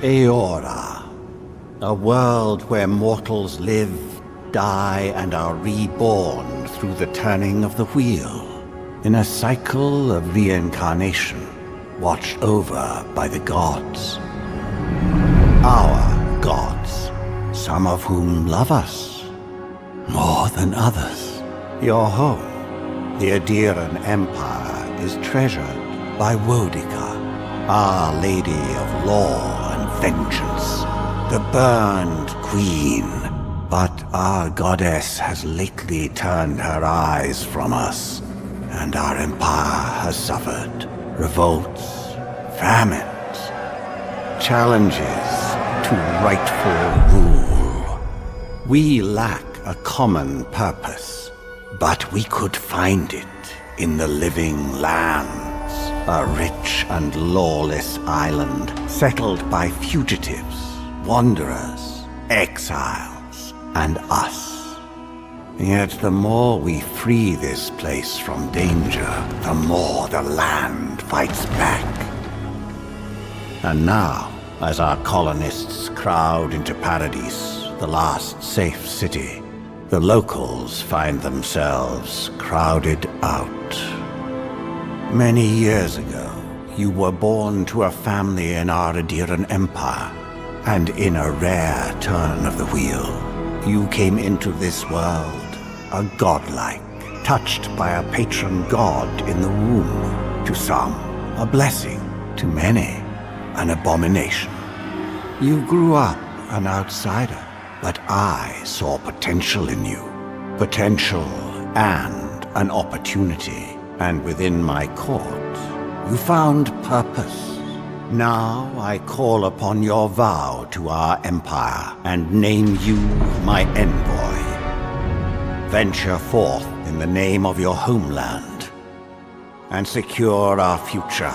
Eora, a world where mortals live, die, and are reborn through the turning of the wheel, in a cycle of reincarnation, watched over by the gods. Our gods, some of whom love us more than others. Your home, the Adiran Empire, is treasured by Wodica, Our Lady of Law and Vengeance, the Burned Queen. But our goddess has lately turned her eyes from us, and our empire has suffered revolts, famines, challenges to rightful rule. We lack a common purpose, but we could find it in the Living Lands, a rich and lawless island settled by fugitives, wanderers, exiles, and us. Yet the more we free this place from danger, the more the land fights back. And now, as our colonists crowd into Paradise, the last safe city, the locals find themselves crowded out. Many years ago, you were born to a family in our Adiran Empire, and in a rare turn of the wheel, you came into this world, a godlike, touched by a patron god in the womb. To some, a blessing; to many, an abomination. You grew up an outsider, but I saw potential in you. Potential and an opportunity. And within my court, you found purpose. Now I call upon your vow to our empire and name you my envoy. Venture forth in the name of your homeland and secure our future.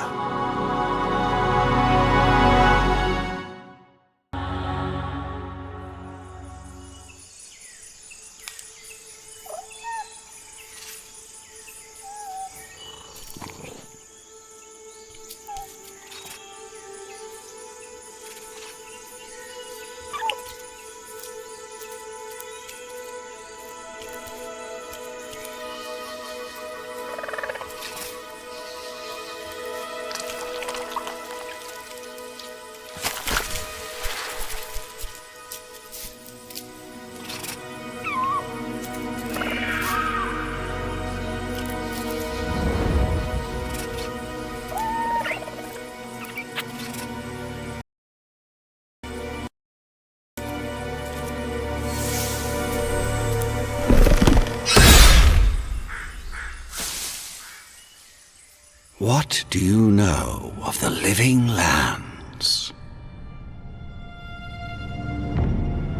What do you know of the Living Lands?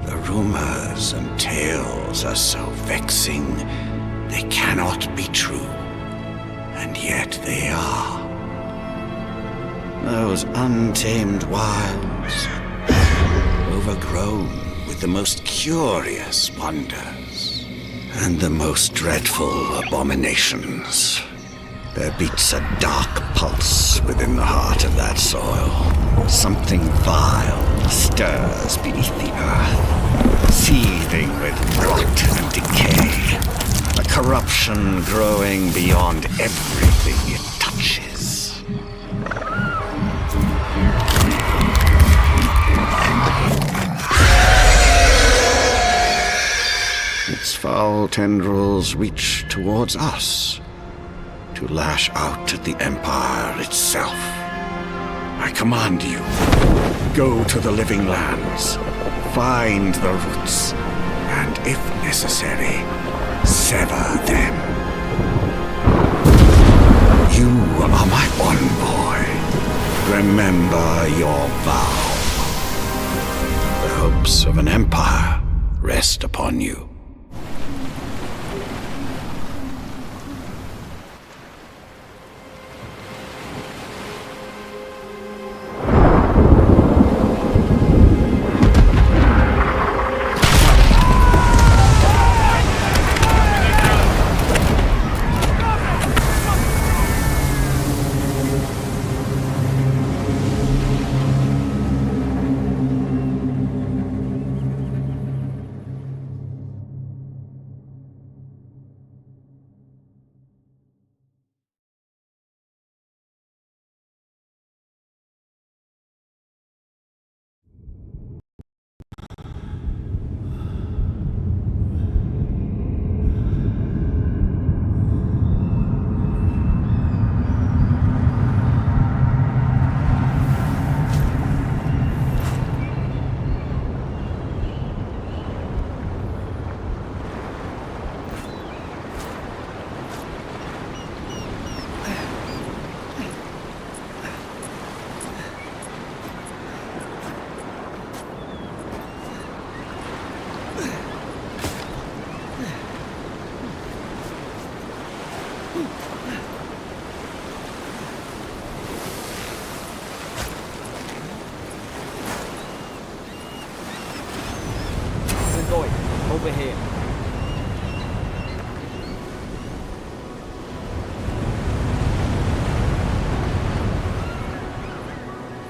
The rumors and tales are so vexing, they cannot be true, and yet they are. Those untamed wilds, overgrown with the most curious wonders, and the most dreadful abominations. There beats a dark pulse within the heart of that soil. Something vile stirs beneath the earth, seething with rot and decay. A corruption growing beyond everything it touches. Its foul tendrils reach towards us, to lash out at the Empire itself. I command you, go to the Living Lands, find the roots, and if necessary, sever them. You are my envoy. Remember your vow. The hopes of an empire rest upon you. over here.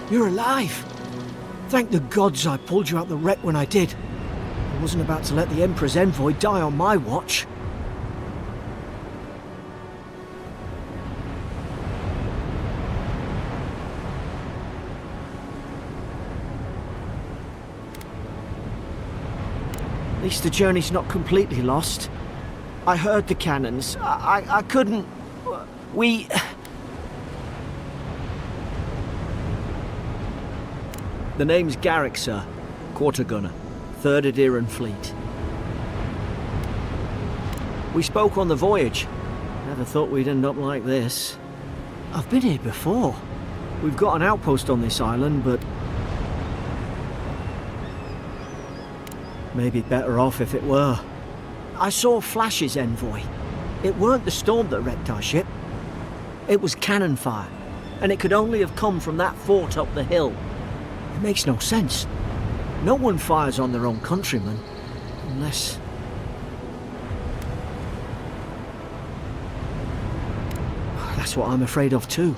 You're alive! Thank the gods I pulled you out the wreck when I did. I wasn't about to let the Emperor's envoy die on my watch. At least the journey's not completely lost. I heard the cannons. I couldn't... We... The name's Garrick, sir. Quarter gunner. 3rd Adheran Fleet. We spoke on the voyage. Never thought we'd end up like this. I've been here before. We've got an outpost on this island, but... maybe better off if it were. I saw flashes, envoy. It weren't the storm that wrecked our ship. It was cannon fire, and it could only have come from that fort up the hill. It makes no sense. No one fires on their own countrymen, unless... That's what I'm afraid of too.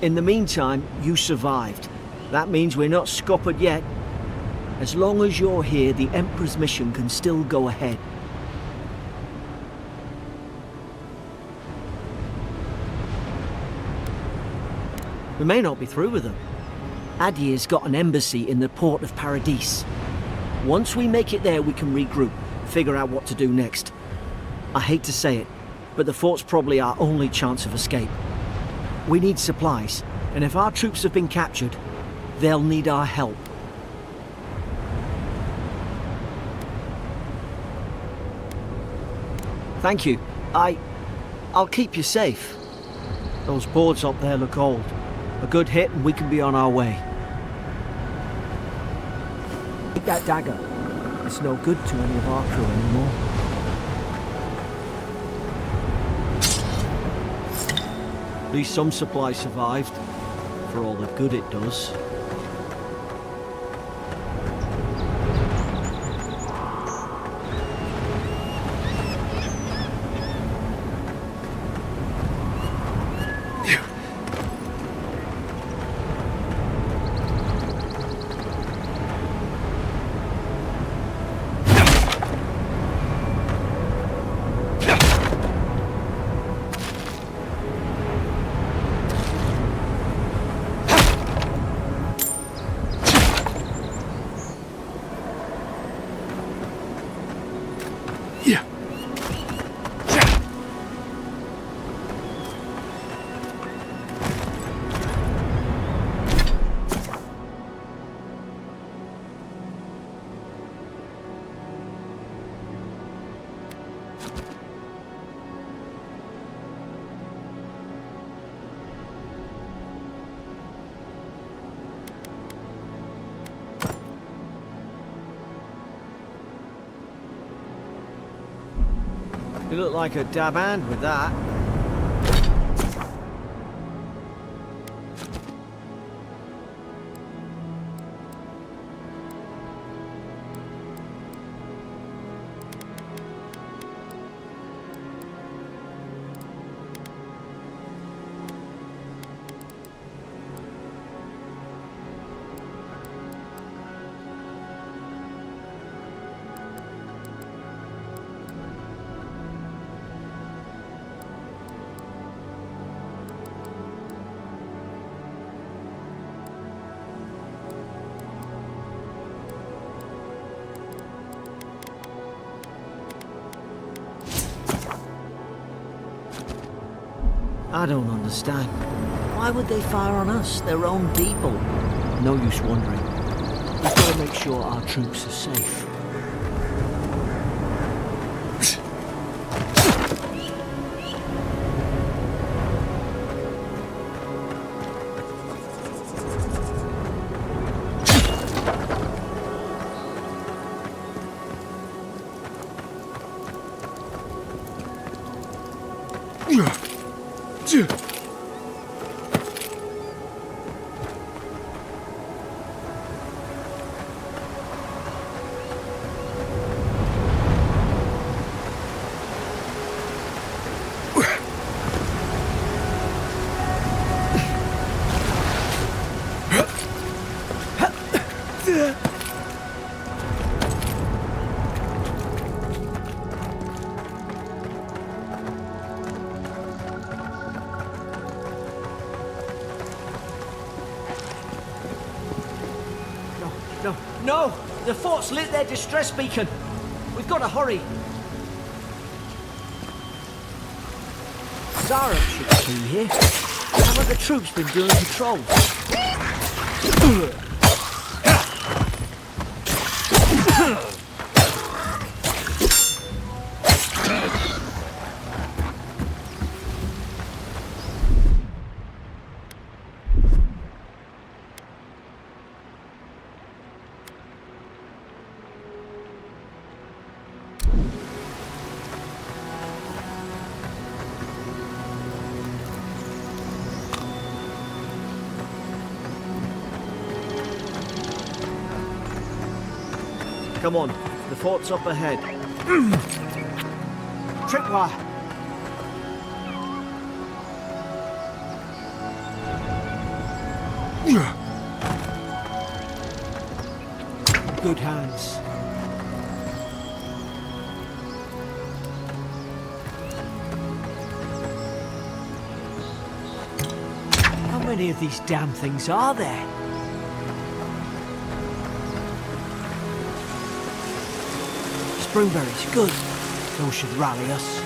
In the meantime, you survived. That means we're not scuppered yet. As long as you're here, the Emperor's mission can still go ahead. We may not be through with them. Adir's got an embassy in the port of Paradis. Once we make it there, we can regroup, figure out what to do next. I hate to say it, but the fort's probably our only chance of escape. We need supplies, and if our troops have been captured, they'll need our help. Thank you. I'll keep you safe. Those boards up there look old. A good hit and we can be on our way. Take that dagger. It's no good to any of our crew anymore. At least some supplies survived, for all the good it does. You look like a dab hand with that. I don't understand. Why would they fire on us, their own people? No use wondering. We've got to make sure our troops are safe. No, no! The fort's lit their distress beacon! We've got to hurry! Zara should be here. Haven't the troops been doing patrol? Come on, the fort's up ahead. Tripwire! Good hands. How many of these damn things are there? Springberries, good. Those should rally us.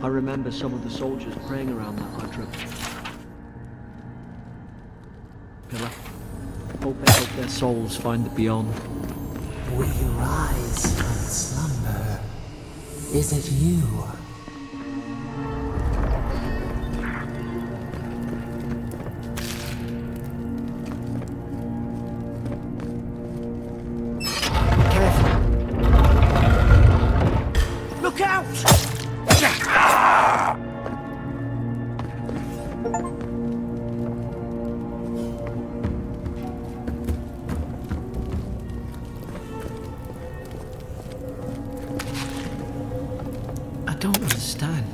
I remember some of the soldiers praying around that hydrant. Pillar, hope their souls find the beyond. We rise from slumber. Is it you? Careful. Look out! I don't understand.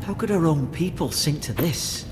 How could our own people sink to this?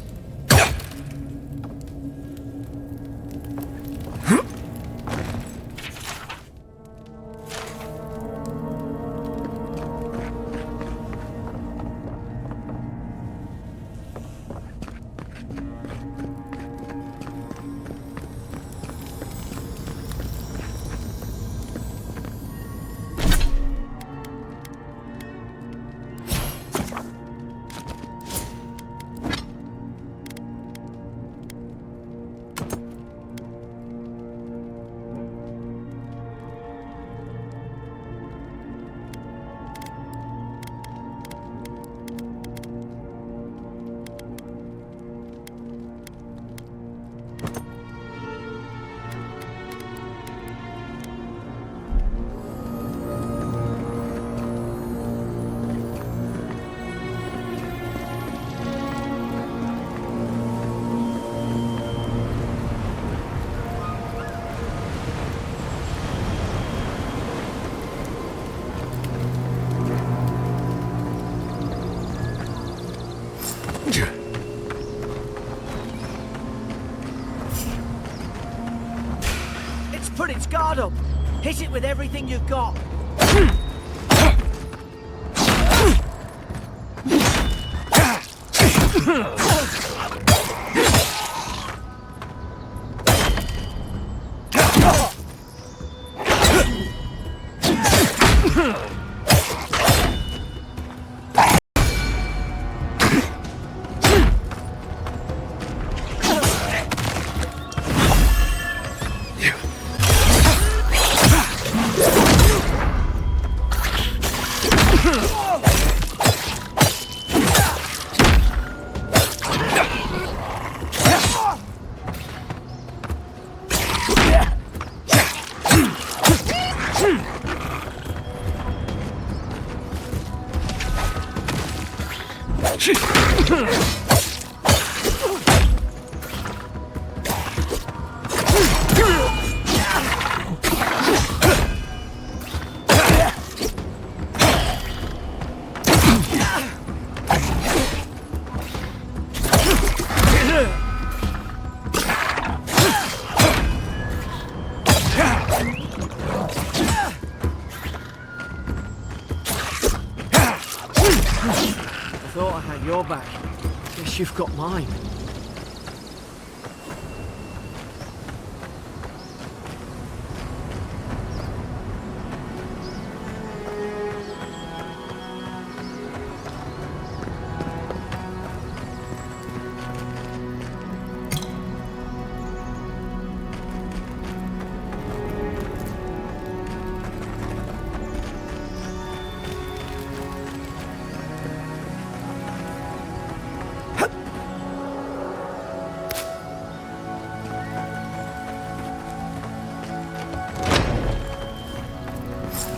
It's put its guard up. Hit it with everything you've got. Thought I had your back. Guess you've got mine.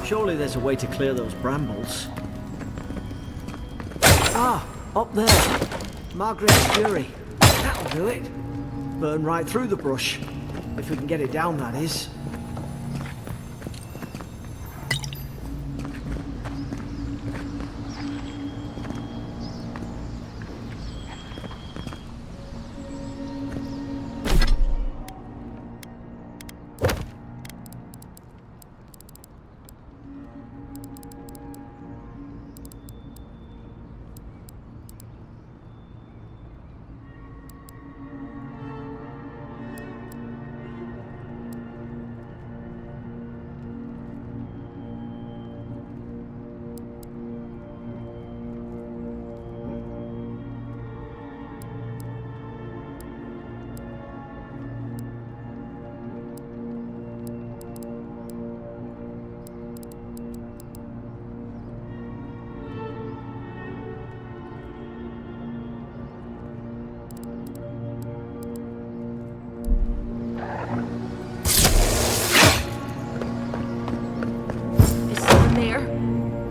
Surely there's a way to clear those brambles. Ah, up there. Margaret's Fury. That'll do it. Burn right through the brush. If we can get it down, that is.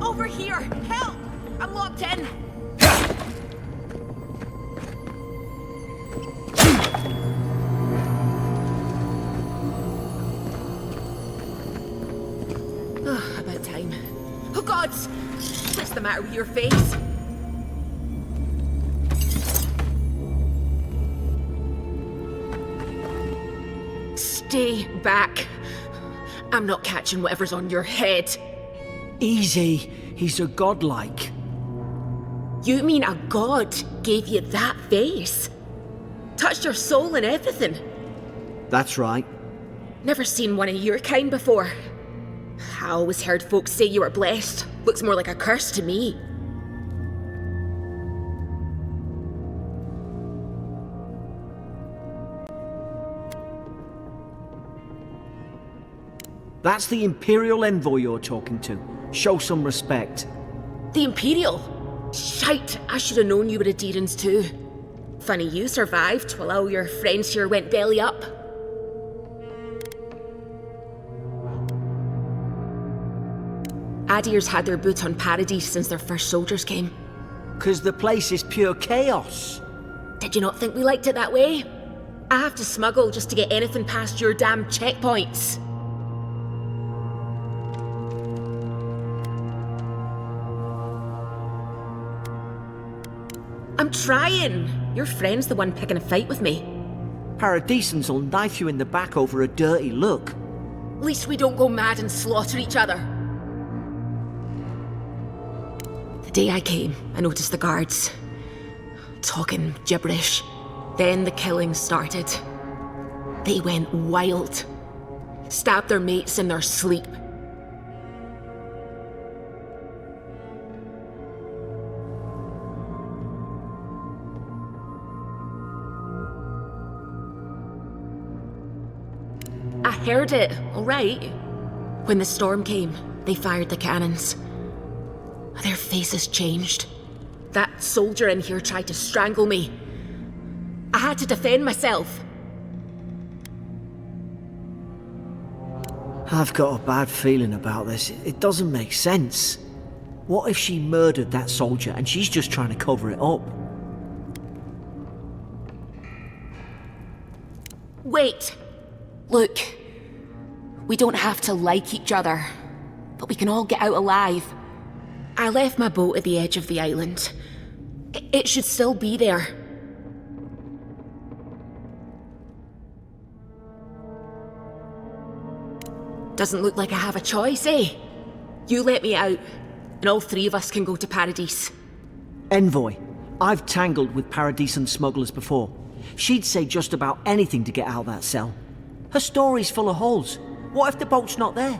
Over here! Help! I'm locked in! About time. Oh gods! What's the matter with your face? Stay back. I'm not catching whatever's on your head. Easy. He's a godlike. You mean a god gave you that face? Touched your soul and everything? That's right. Never seen one of your kind before. I always heard folks say you were blessed. Looks more like a curse to me. That's the Imperial envoy you're talking to. Show some respect. The Imperial? Shite, I should have known you were Adherents too. Funny you survived while all your friends here went belly up. Adir's had their boot on Paradise since their first soldiers came. 'Cause the place is pure chaos. Did you not think we liked it that way? I have to smuggle just to get anything past your damn checkpoints. I'm trying. Your friend's the one picking a fight with me. Paradisans will knife you in the back over a dirty look. At least we don't go mad and slaughter each other. The day I came, I noticed the guards talking gibberish. Then the killing started. They went wild. Stabbed their mates in their sleep. I heard it, all right. When the storm came, they fired the cannons. Their faces changed. That soldier in here tried to strangle me. I had to defend myself. I've got a bad feeling about this. It doesn't make sense. What if she murdered that soldier and she's just trying to cover it up? Wait! Look, we don't have to like each other, but we can all get out alive. I left my boat at the edge of the island. It should still be there. Doesn't look like I have a choice, eh? You let me out, and all three of us can go to Paradise. Envoy, I've tangled with Paradisan smugglers before. She'd say just about anything to get out of that cell. Her story's full of holes. What if the boat's not there?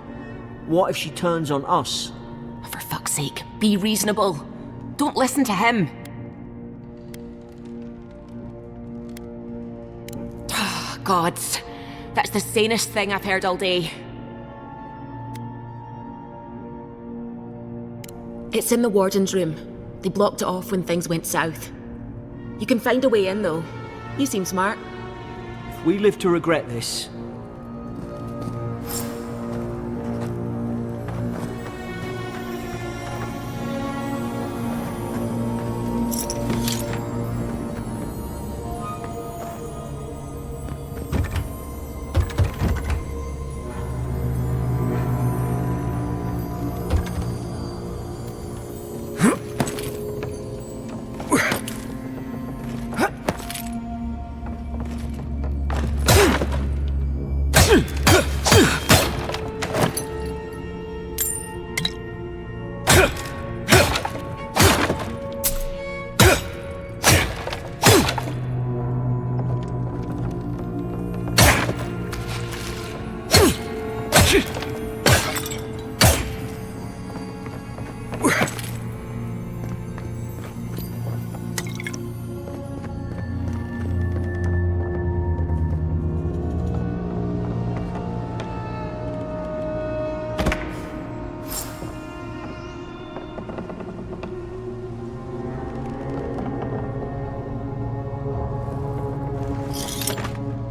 What if she turns on us? For fuck's sake, be reasonable. Don't listen to him. Oh, gods. That's the sanest thing I've heard all day. It's in the warden's room. They blocked it off when things went south. You can find a way in, though. You seem smart. If we live to regret this...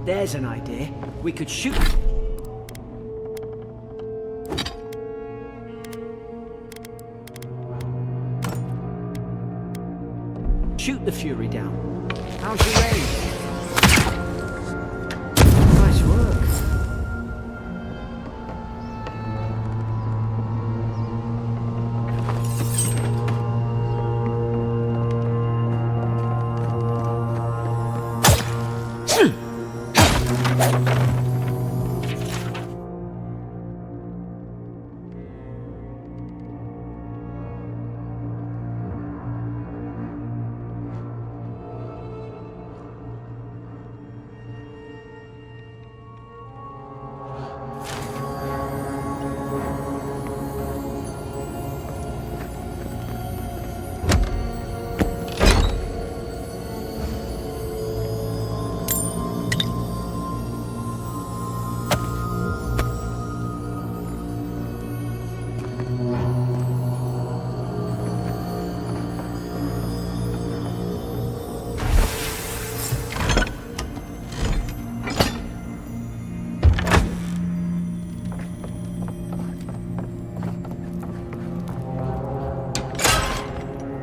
There's an idea. We could shoot... Shoot the Fury down. How's your aim? Nice work.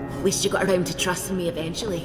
At least you got around to trusting me eventually.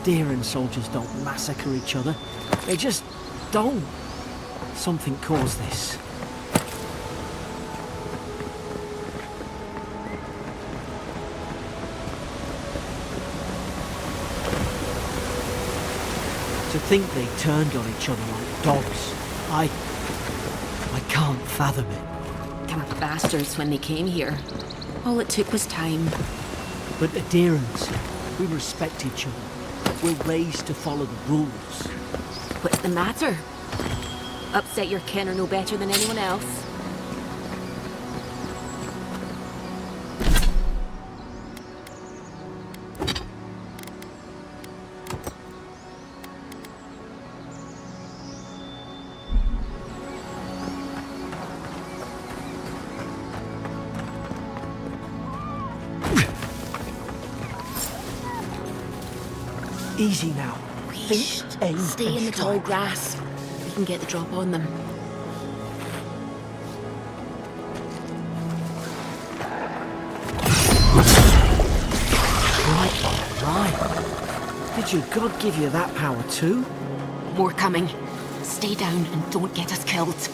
Deer soldiers don't massacre each other. They just don't. Something caused this. To think they turned on each other like dogs. I can't fathom it. They were bastards when they came here. All it took was time. But adherents, we respect each other. We're raised to follow the rules. What's the matter? Upset your kin are no better than anyone else. Easy now. Shh. Aim, Stay and in the tall strike. grass. We can get the drop on them. Right. Did your god give you that power too? More coming. Stay down and don't get us killed.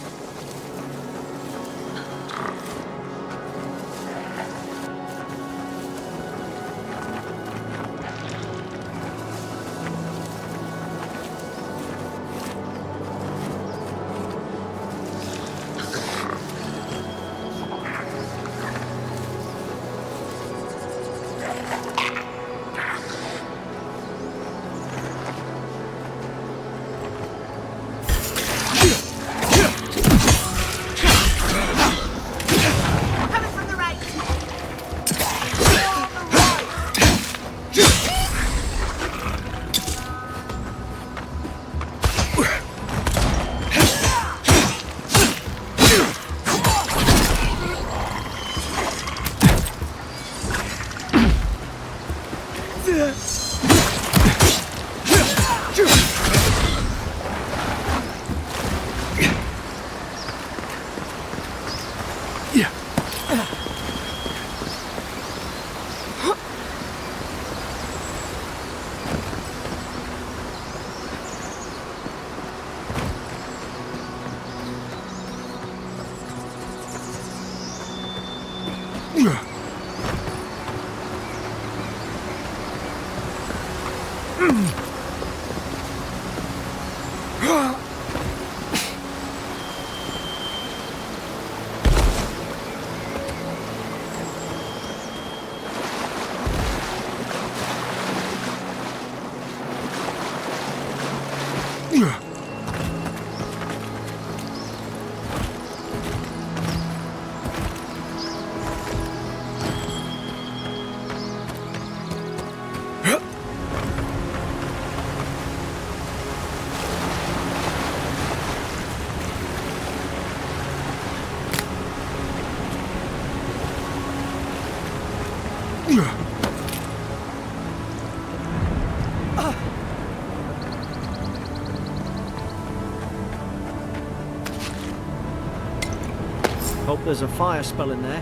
Hope there's a fire spell in there.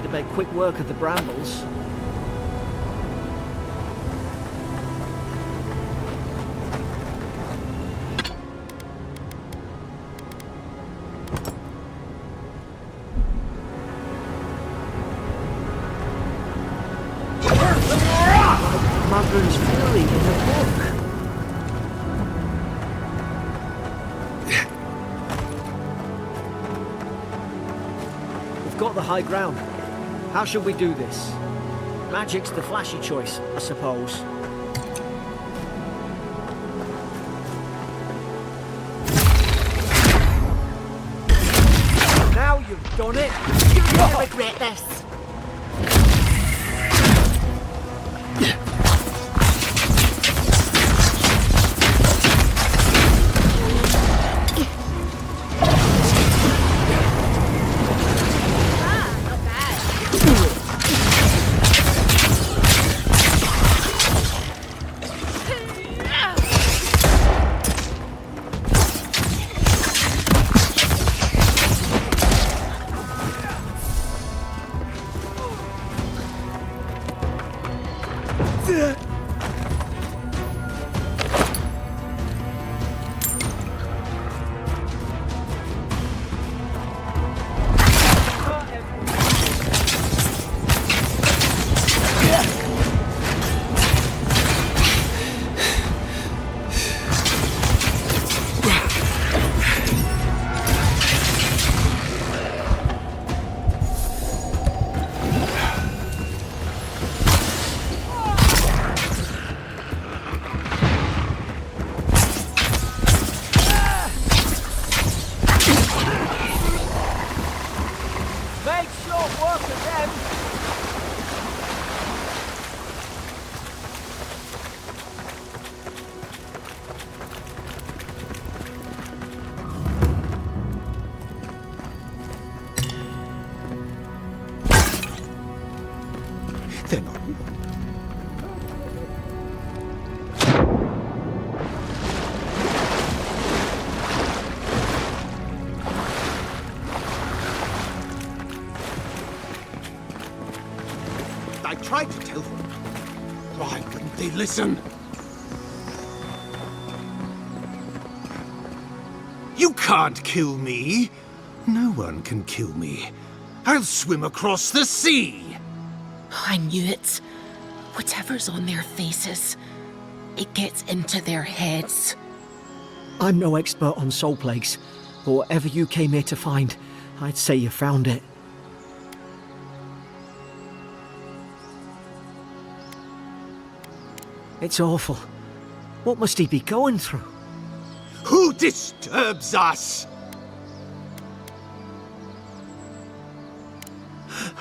To make quick work of the brambles. Mother's fury in a book. We've got the high ground. How should we do this? Magic's the flashy choice, I suppose. Now you've done it! You're gonna regret this. Venom. I tried to tell them. Why wouldn't they listen? You can't kill me. No one can kill me. I'll swim across the sea. I knew it. Whatever's on their faces, it gets into their heads. I'm no expert on soul plagues, but whatever you came here to find, I'd say you found it. It's awful. What must he be going through? Who disturbs us?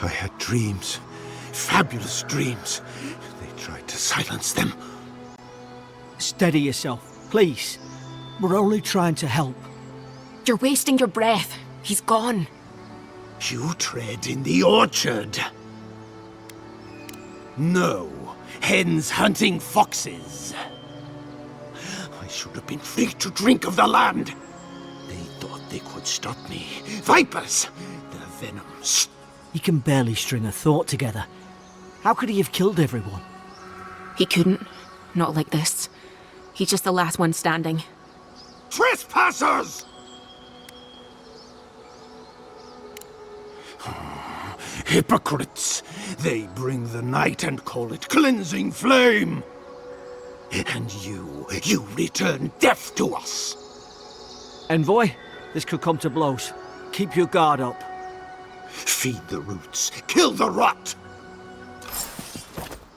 I had dreams. Fabulous dreams. They tried to silence them. Steady yourself, please. We're only trying to help. You're wasting your breath. He's gone. You tread in the orchard. No. Hens hunting foxes. I should have been free to drink of the land. They thought they could stop me. Vipers! The venoms. He can barely string a thought together. How could he have killed everyone? He couldn't. Not like this. He's just the last one standing. Trespassers! Hypocrites! They bring the night and call it cleansing flame! And you return death to us! Envoy, this could come to blows. Keep your guard up. Feed the roots, kill the rot!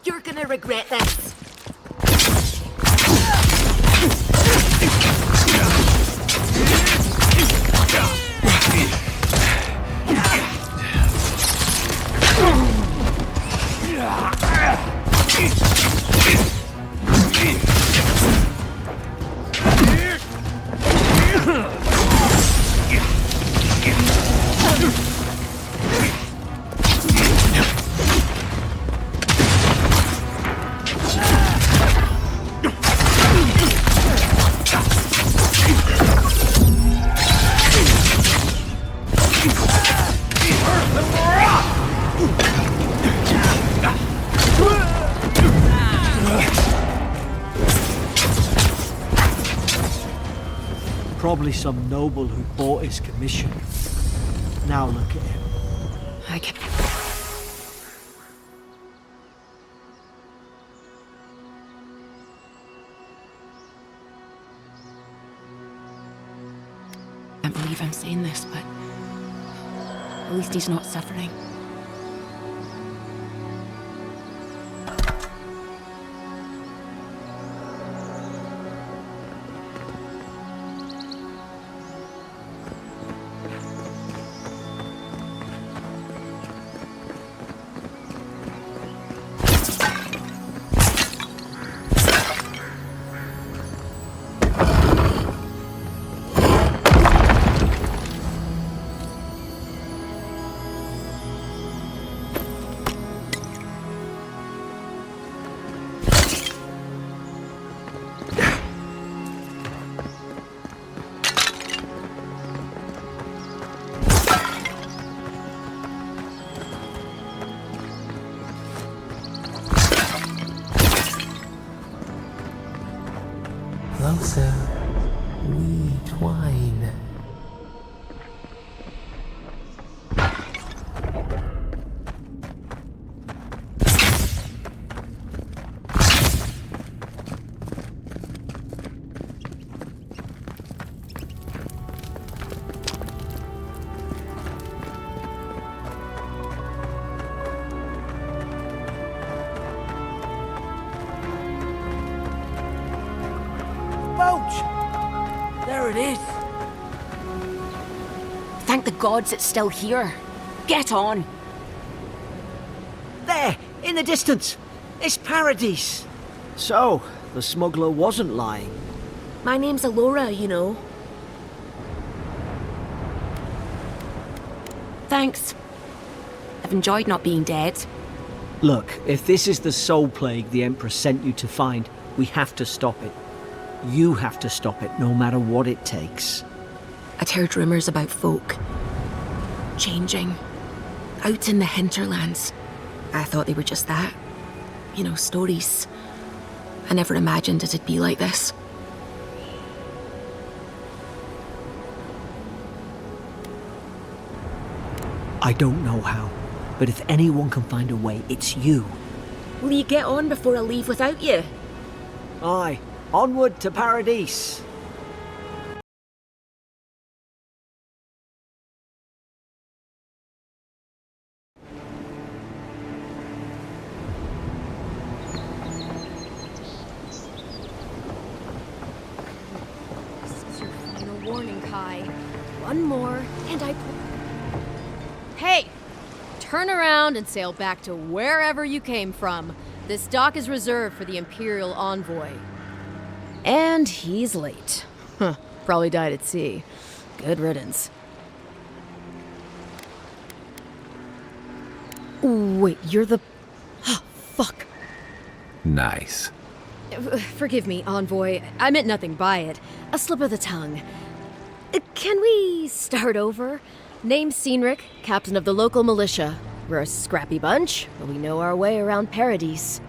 You're gonna regret this. Probably some noble who bought his commission. Now look at him. I can't believe I'm saying this, but at least he's not suffering. Closer, we twine. There it is. Thank the gods it's still here. Get on. There, in the distance. It's Paradise. So, the smuggler wasn't lying. My name's Alora, you know. Thanks. I've enjoyed not being dead. Look, if this is the soul plague the Emperor sent you to find, we have to stop it. You have to stop it, no matter what it takes. I'd heard rumours about folk changing out in the hinterlands. I thought they were just that. You know, stories. I never imagined it'd be like this. I don't know how, but if anyone can find a way, it's you. Will you get on before I leave without you? Aye, onward to Paradise. This is your final warning, Kai. One more, and I... Hey! Turn around and sail back to wherever you came from. This dock is reserved for the Imperial Envoy. And he's late. Huh, probably died at sea. Good riddance. Wait, you're the... Fuck. Nice. Forgive me, Envoy. I meant nothing by it. A slip of the tongue. Can we start over? Name's Cynric, captain of the local militia. We're a scrappy bunch, but we know our way around Paradise.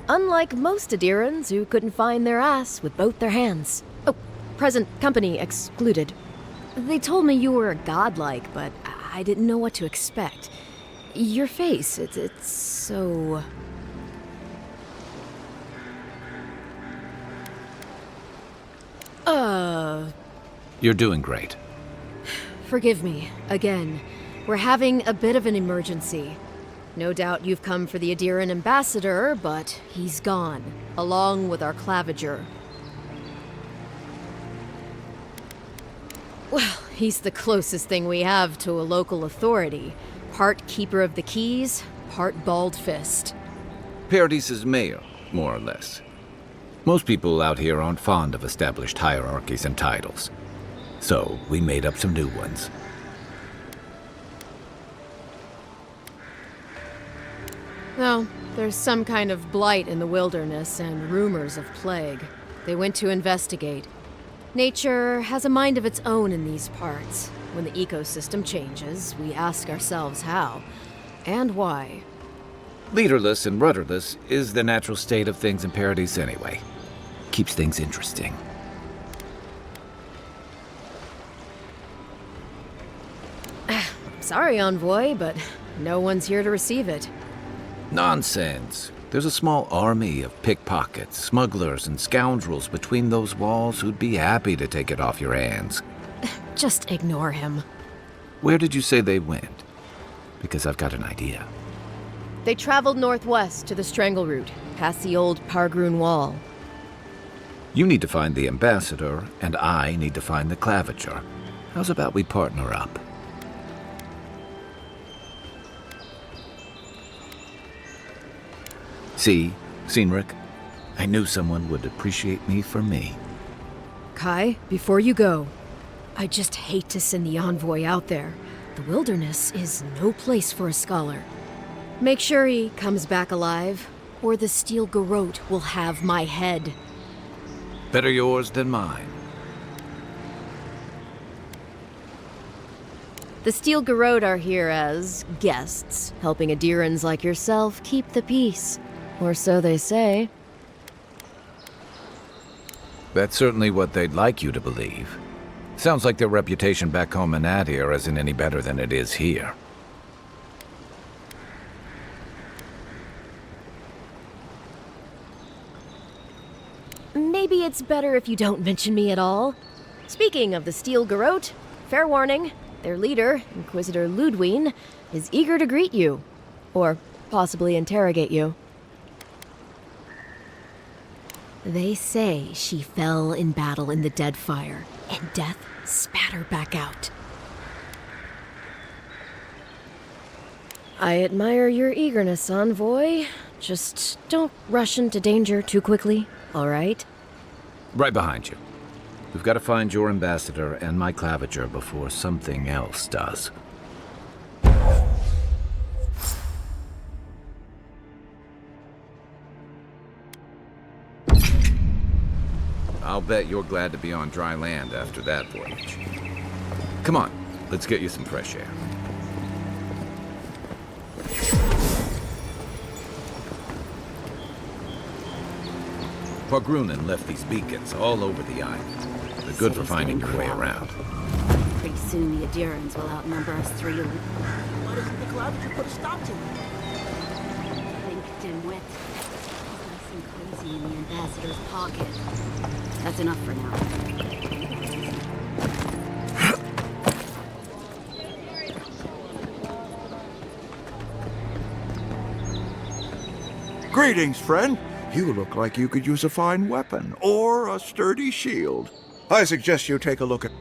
Unlike most Adirans who couldn't find their ass with both their hands. Oh, present company excluded. They told me you were godlike, but I didn't know what to expect. Your face, it's so... You're doing great. Forgive me, again. We're having a bit of an emergency. No doubt you've come for the Adiran ambassador, but he's gone, along with our claviger. Well, he's the closest thing we have to a local authority. Part keeper of the keys, part bald fist. Paradise's mayor, more or less. Most people out here aren't fond of established hierarchies and titles. So, we made up some new ones. Well, there's some kind of blight in the wilderness and rumors of plague. They went to investigate. Nature has a mind of its own in these parts. When the ecosystem changes, we ask ourselves how and why. Leaderless and rudderless is the natural state of things in Paradise anyway. Keeps things interesting. Sorry, Envoy, but no one's here to receive it. Nonsense. There's a small army of pickpockets, smugglers, and scoundrels between those walls who'd be happy to take it off your hands. Just ignore him. Where did you say they went? Because I've got an idea. They traveled northwest to the Strangle Route, past the old Pargroon Wall. You need to find the ambassador, and I need to find the claviger. How's about we partner up? See, Cynric, I knew someone would appreciate me for me. Kai, before you go, I just hate to send the Envoy out there. The wilderness is no place for a scholar. Make sure he comes back alive, or the Steel Garrote will have my head. Better yours than mine. The Steel Garrote are here as guests, helping Adirans like yourself keep the peace. Or so they say. That's certainly what they'd like you to believe. Sounds like their reputation back home in Adir isn't any better than it is here. Maybe it's better if you don't mention me at all. Speaking of the Steel Garrote, fair warning, their leader, Inquisitor Ludwine, is eager to greet you. Or possibly interrogate you. They say she fell in battle in the Deadfire, and death spat her back out. I admire your eagerness, Envoy. Just don't rush into danger too quickly, all right? Right behind you. We've got to find your ambassador and my claviger before something else does. I'll bet you're glad to be on dry land after that voyage. Come on, let's get you some fresh air. Pogrunen left these beacons all over the island. They're good for finding your way around. Pretty soon the Adirans will outnumber us 3 to 1. Why doesn't the Collaborator put a stop to it? Think, dimwit. Nice and cozy in the Ambassador's pocket. That's enough for now. Greetings, friend. You look like you could use a fine weapon or a sturdy shield. I suggest you take a look at...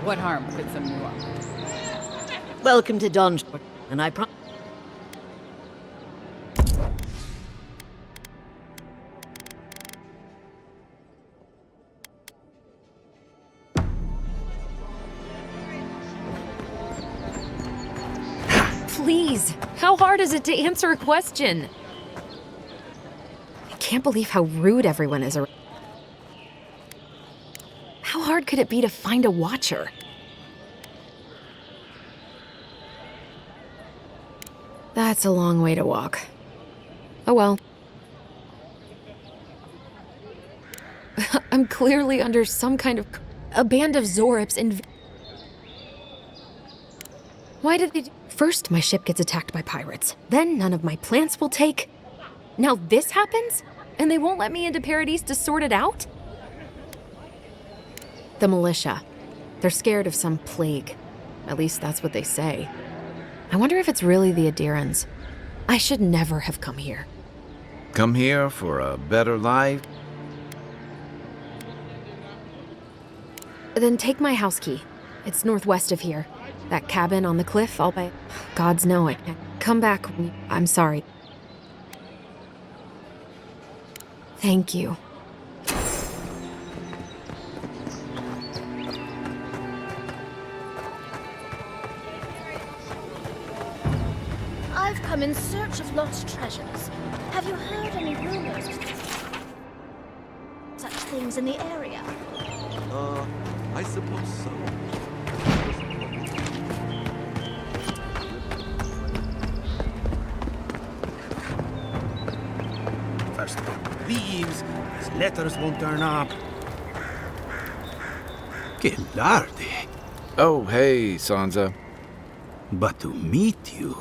What harm could some new armor? Welcome to Donjon, and I promise. Please, how hard is it to answer a question? I can't believe how rude everyone is around. How hard could it be to find a watcher? That's a long way to walk. Oh well. I'm clearly under some kind of... A band of Zorips and... Why did they... First, my ship gets attacked by pirates. Then none of my plants will take. Now this happens? And they won't let me into Paradise to sort it out? The militia. They're scared of some plague. At least that's what they say. I wonder if it's really the Adirans. I should never have come here. Come here for a better life? Then take my house key. It's northwest of here. That cabin on the cliff, I'll buy... Gods know it. Come back. I'm sorry. Thank you. I've come in search of lost treasures. Have you heard any rumors of such things in the area? I suppose so. First leaves, his letters won't turn up. Que larde. Oh, hey, Sansa. But to meet you...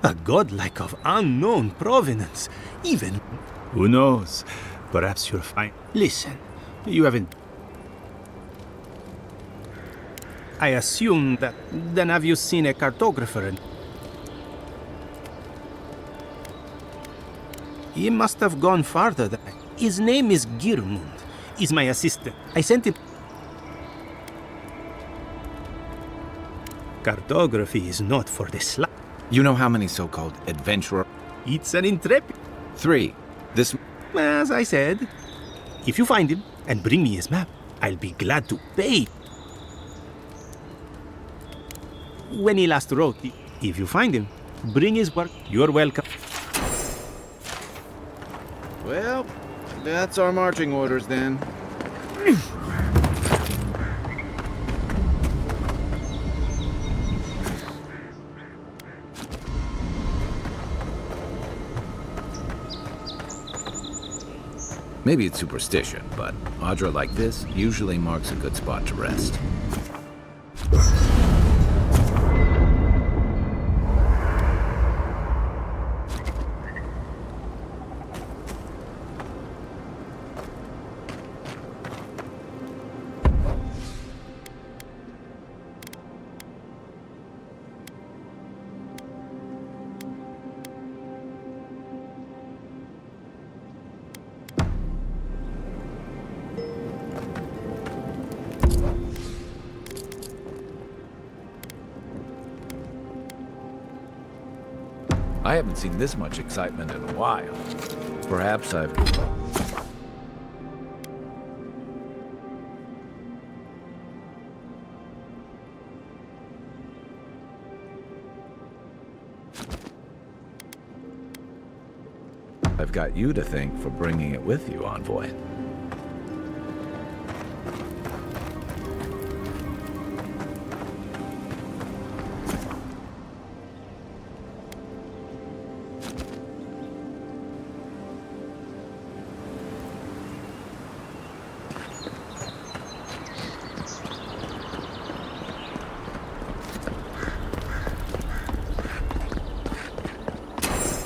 A godlike of unknown provenance. Even... Who knows? Perhaps you'll find... Listen, you haven't... I assume that... Then have you seen a cartographer? He must have gone farther than... His name is Girmund. He's my assistant. I sent him... Cartography is not for the slack. You know how many so-called adventurer... It's an intrepid... 3. This... As I said, if you find him and bring me his map, I'll be glad to pay. When he last wrote, if you find him, bring his work. You're welcome. Well, that's our marching orders then. Maybe it's superstition, but Audra like this usually marks a good spot to rest. I haven't seen this much excitement in a while. Perhaps I've got you to thank for bringing it with you, Envoy.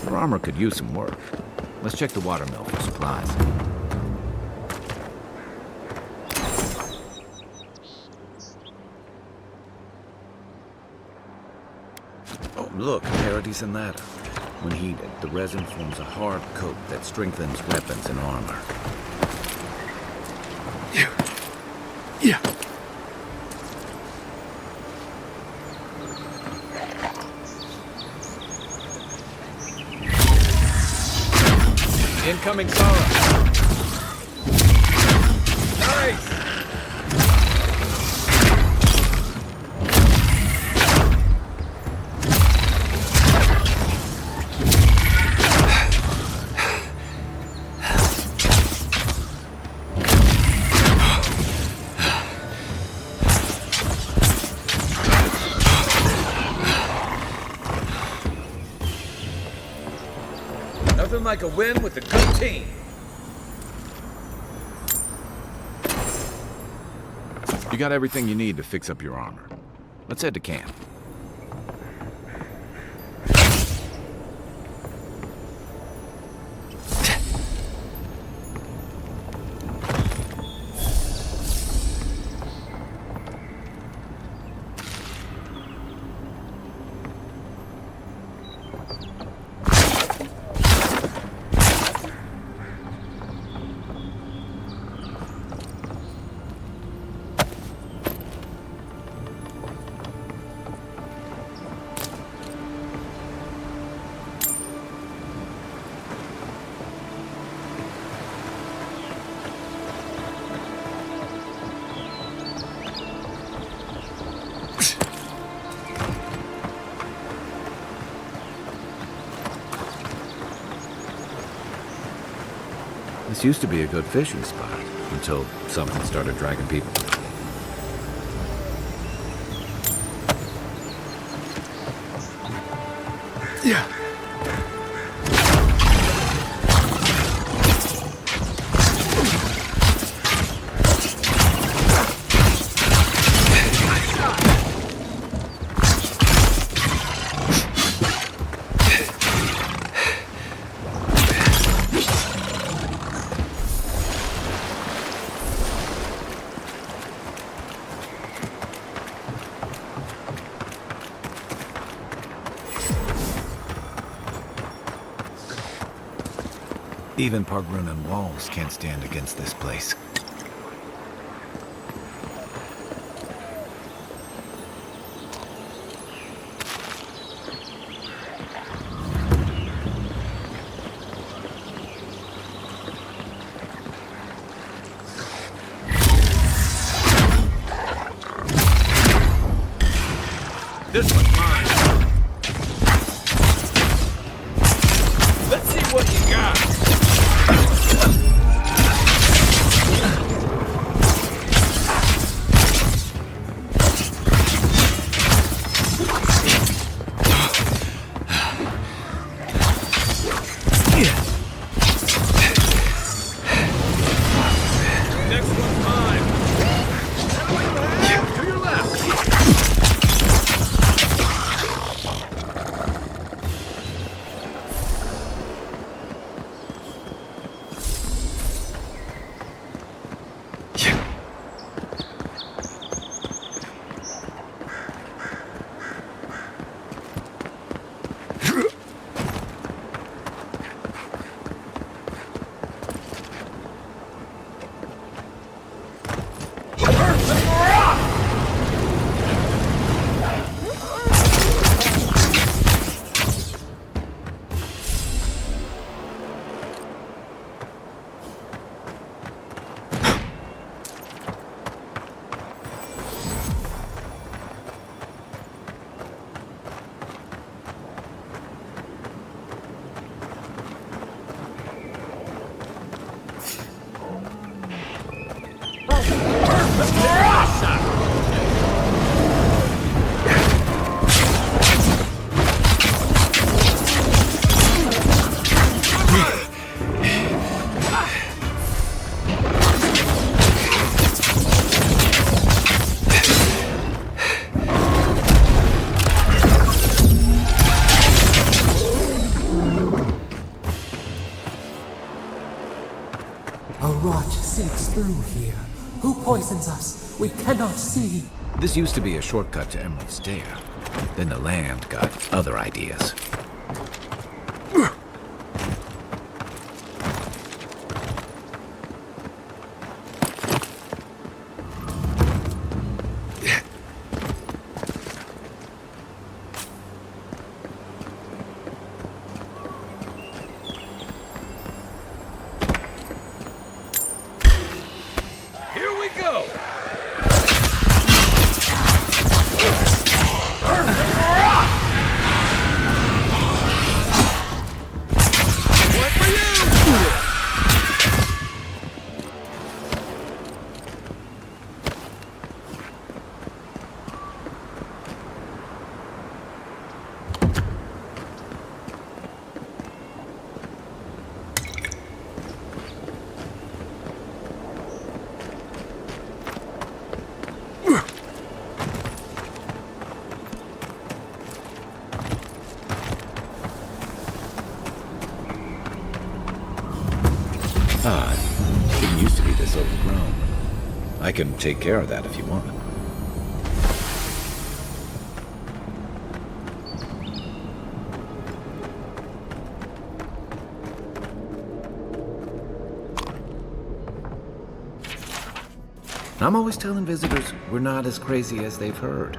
Your armor could use some work. Let's check the watermill for supplies. Oh, look, Paradis and ladder. When heated, the resin forms a hard coat that strengthens weapons and armor. Yeah. Incoming Zara! Nice! Nothing like a win with a good team. You got everything you need to fix up your armor. Let's head to camp. This used to be a good fishing spot, until something started dragging people. Yeah. Even Pargrunan walls can't stand against this place. This one's mine. Let's see what you got. Next one's mine. To your left. A rot seeps through here. Who poisons us? We cannot see. This used to be a shortcut to Emerald Stair. Then the land got other ideas. Here we go. What for you? It didn't used to be this overgrown. I can take care of that if you want. I'm always telling visitors we're not as crazy as they've heard.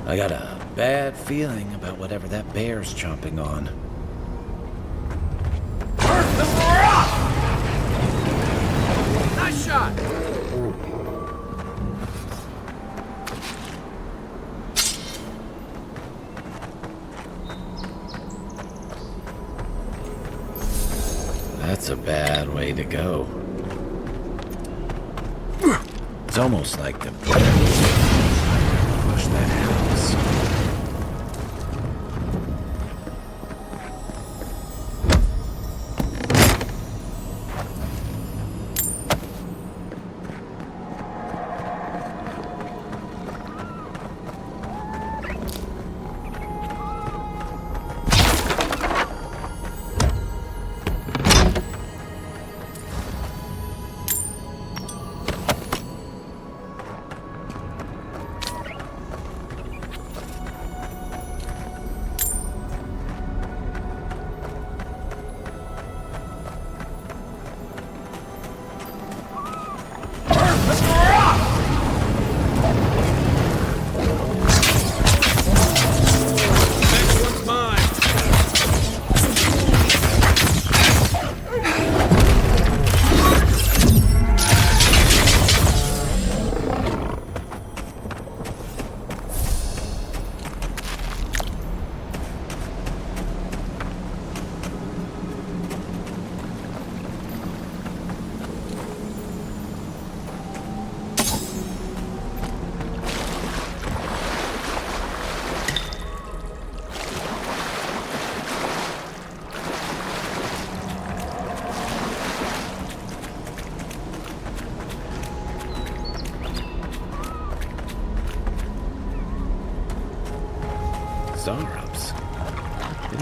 I got a bad feeling about whatever that bear's chomping on. Nice shot. That's a bad way to go. It's almost like the push that house.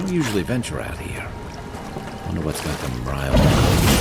don't usually venture out here. Wonder what's got them riled up.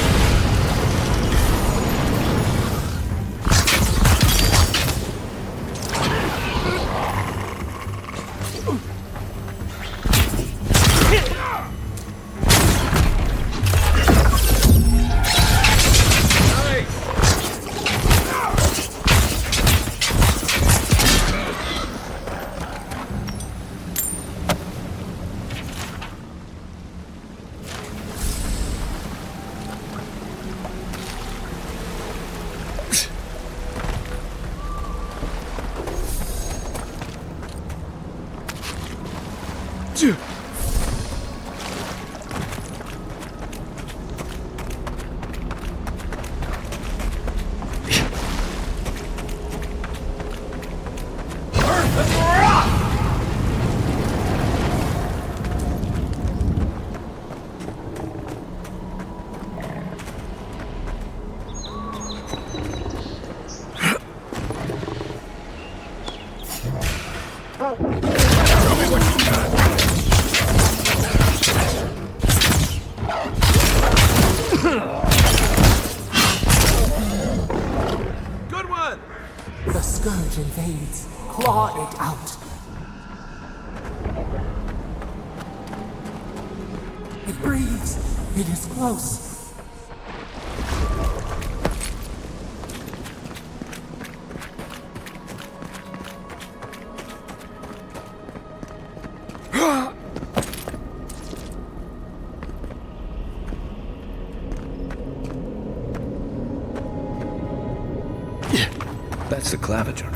The scourge invades. Claw it out. It breathes. It is close. That's the claviger.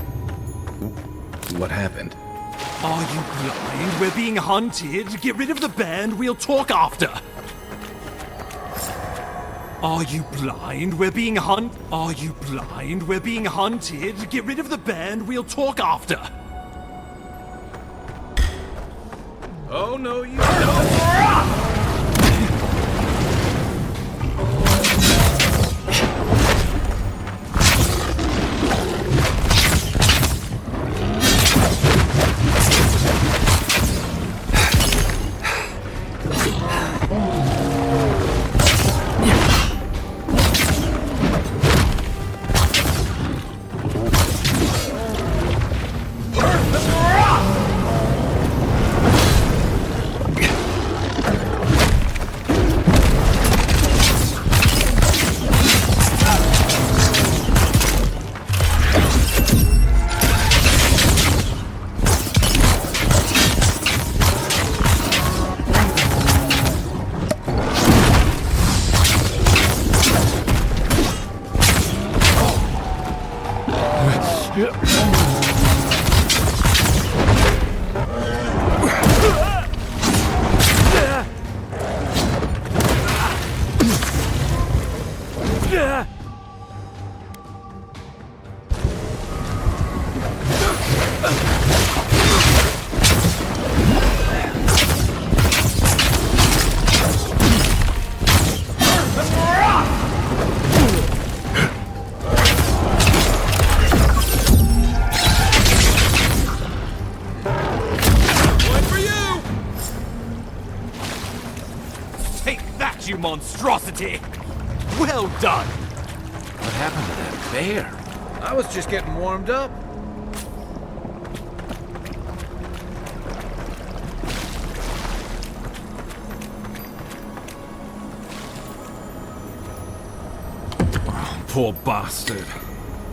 What happened? Are you blind? We're being hunted. Get rid of the band. We'll talk after. Are you blind? We're being Are you blind? We're being hunted. Get rid of the band. We'll talk after. Oh, no, you don't. You monstrosity! Well done! What happened to that bear? I was just getting warmed up. Oh, poor bastard.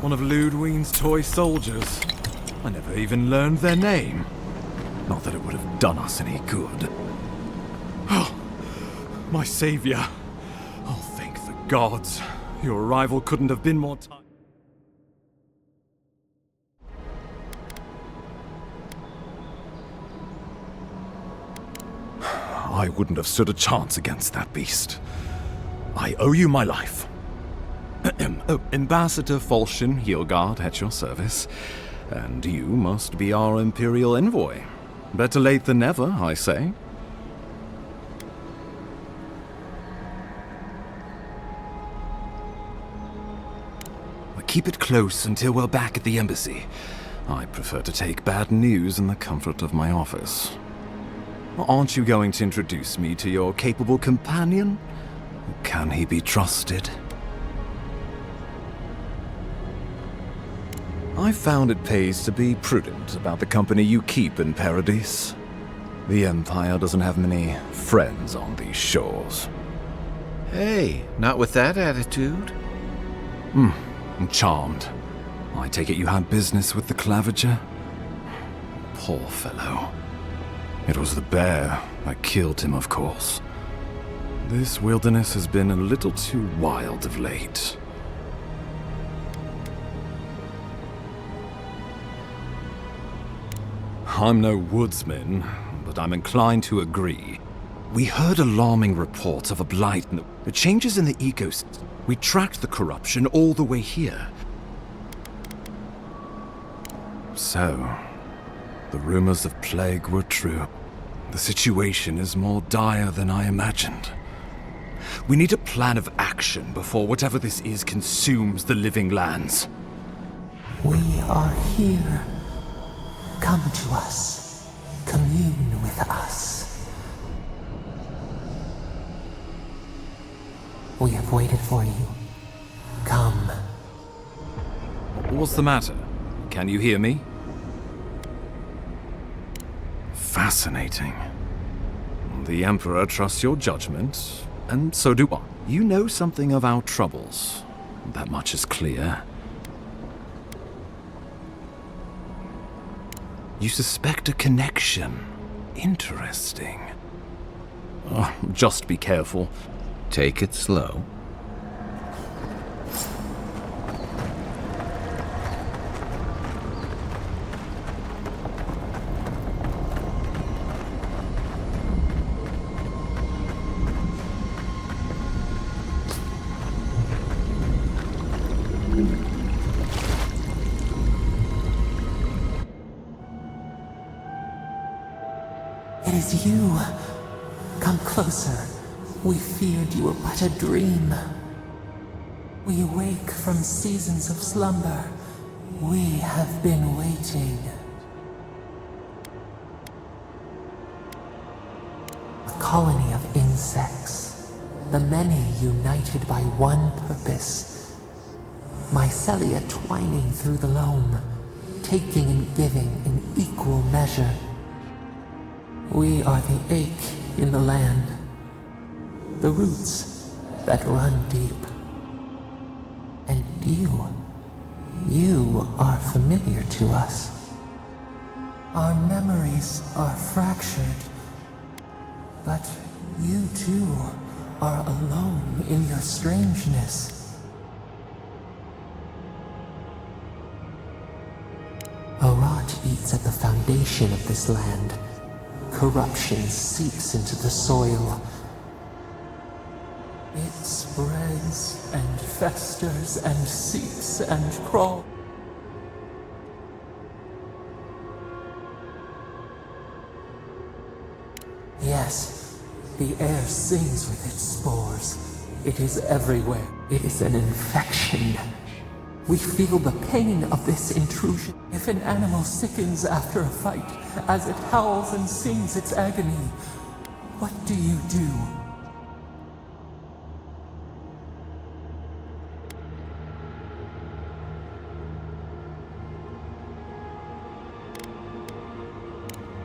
One of Ludwine's toy soldiers. I never even learned their name. Not that it would have done us any good. Oh, my savior. Oh, thank the gods. Your arrival couldn't have been more time. I wouldn't have stood a chance against that beast. I owe you my life. Ambassador Falchion Heelguard at your service. And you must be our Imperial envoy. Better late than never, I say. Keep it close until we're back at the embassy. I prefer to take bad news in the comfort of my office. Aren't you going to introduce me to your capable companion? Can he be trusted? I found it pays to be prudent about the company you keep in Paradise. The Empire doesn't have many friends on these shores. Hey, not with that attitude. I'm charmed. I take it you had business with the Claviger? Poor fellow. It was the bear that killed him, of course. This wilderness has been a little too wild of late. I'm no woodsman, but I'm inclined to agree. We heard alarming reports of a blight and the changes in the ecosystem. We tracked the corruption all the way here. So, the rumors of plague were true. The situation is more dire than I imagined. We need a plan of action before whatever this is consumes the living lands. We are here. Come to us. Commune with us. We have waited for you. Come. What's the matter? Can you hear me? Fascinating. The Emperor trusts your judgment, and so do I. You know something of our troubles. That much is clear. You suspect a connection. Interesting. Just be careful. Take it slow. It is you. Come closer. We feared you were but a dream. We awake from seasons of slumber. We have been waiting. A colony of insects. The many united by one purpose. Mycelia twining through the loam, taking and giving in equal measure. We are the ache in the land, the roots that run deep. And you are familiar to us. Our memories are fractured, but you too are alone in your strangeness. A rot eats at the foundation of this land. Corruption seeps into the soil. It spreads and festers and seeps and crawls. Yes, the air sings with its spores. It is everywhere. It is an infection. We feel the pain of this intrusion. If an animal sickens after a fight, as it howls and sings its agony, what do you do?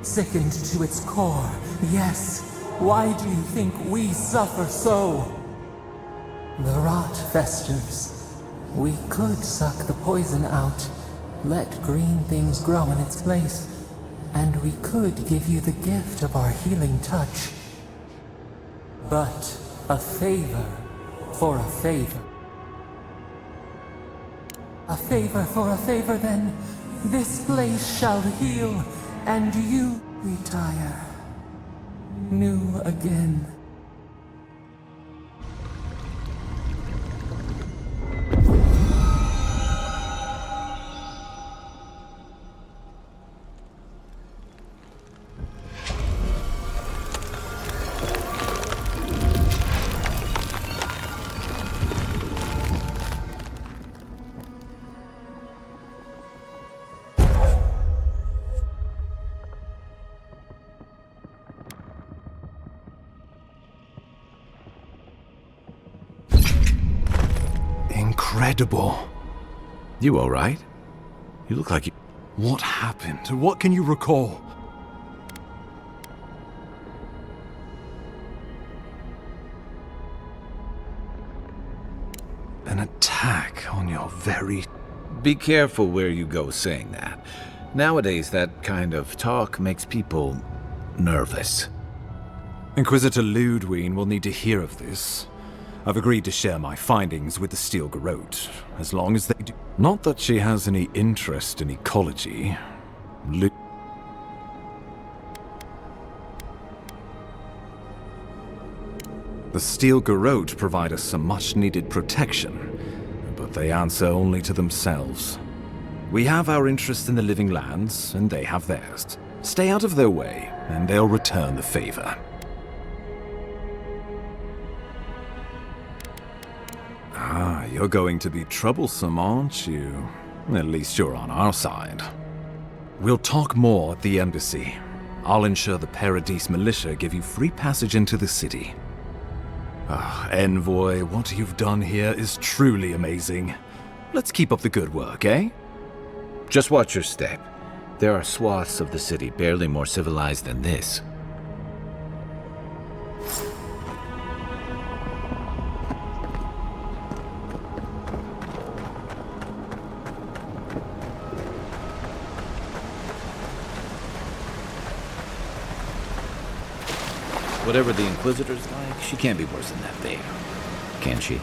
Sickened to its core, yes. Why do you think we suffer so? The rot festers. We could suck the poison out, let green things grow in its place, and we could give you the gift of our healing touch. But a favor for a favor. A favor for a favor, then. This place shall heal, and you retire. New again. incredible. You all right? You look like you... What happened? What can you recall? An attack on your very... Be careful where you go saying that. Nowadays, that kind of talk makes people nervous. Inquisitor Ludwine will need to hear of this. I've agreed to share my findings with the Steel Garrote, as long as they do. Not that she has any interest in ecology. The Steel Garrote provide us some much-needed protection, but they answer only to themselves. We have our interest in the living lands, and they have theirs. Stay out of their way, and they'll return the favor. Ah, you're going to be troublesome, aren't you? At least you're on our side. We'll talk more at the embassy. I'll ensure the Paradise militia give you free passage into the city. Ah, Envoy, what you've done here is truly amazing. Let's keep up the good work, eh? Just watch your step. There are swaths of the city barely more civilized than this. Whatever the Inquisitor's like, she can't be worse than that bear. Can she?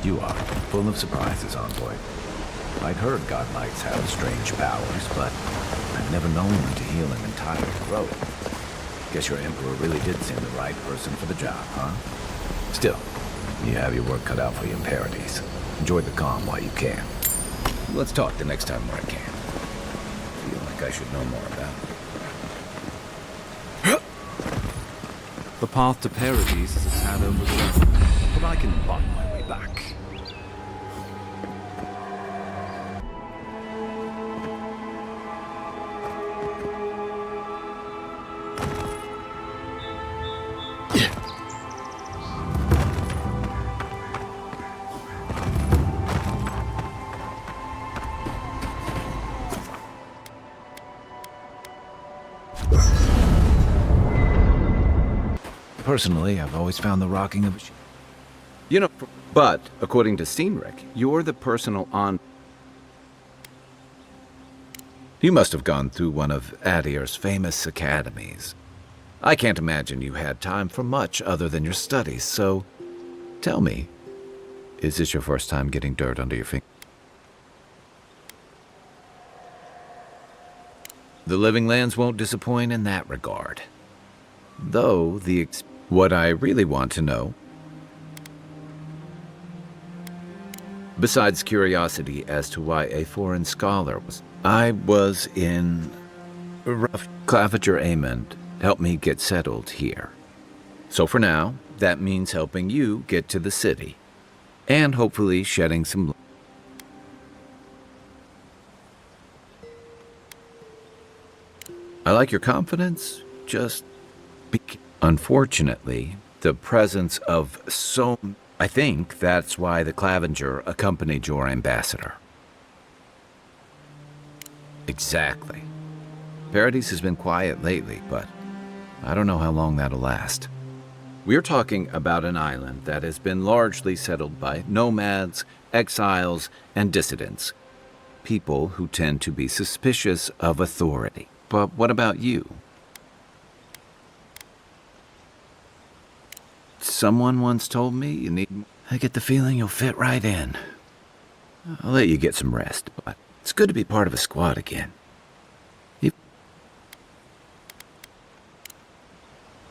You are full of surprises, Envoy. I'd heard God Knights have strange powers, but I've never known them to heal an entire throat. Guess your Emperor really did seem the right person for the job, huh? Still, you have your work cut out for you in Paradise. Enjoy the calm while you can. Let's talk the next time where I can. Feel like I should know more about it. The path to Paradise is a sad overgrown, but I can find my way back. Personally, I've always found the rocking of a ship. You know, but according to Steenrick, you're the personal You must have gone through one of Adir's famous academies. I can't imagine you had time for much other than your studies, so tell me, is this your first time getting dirt under your fingers? The living lands won't disappoint in that regard. Though what I really want to know, besides curiosity as to why a foreign scholar I was in rough. Claviger Amond helped me get settled here. So for now, that means helping you get to the city, and hopefully shedding some light. I like your confidence, just unfortunately, the presence of I think that's why the Claviger accompanied your ambassador. Exactly. Paradise has been quiet lately, but I don't know how long that'll last. We're talking about an island that has been largely settled by nomads, exiles, and dissidents. People who tend to be suspicious of authority. But what about you? Someone once told me you need... I get the feeling you'll fit right in. I'll let you get some rest, but it's good to be part of a squad again.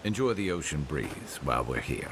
Enjoy the ocean breeze while we're here.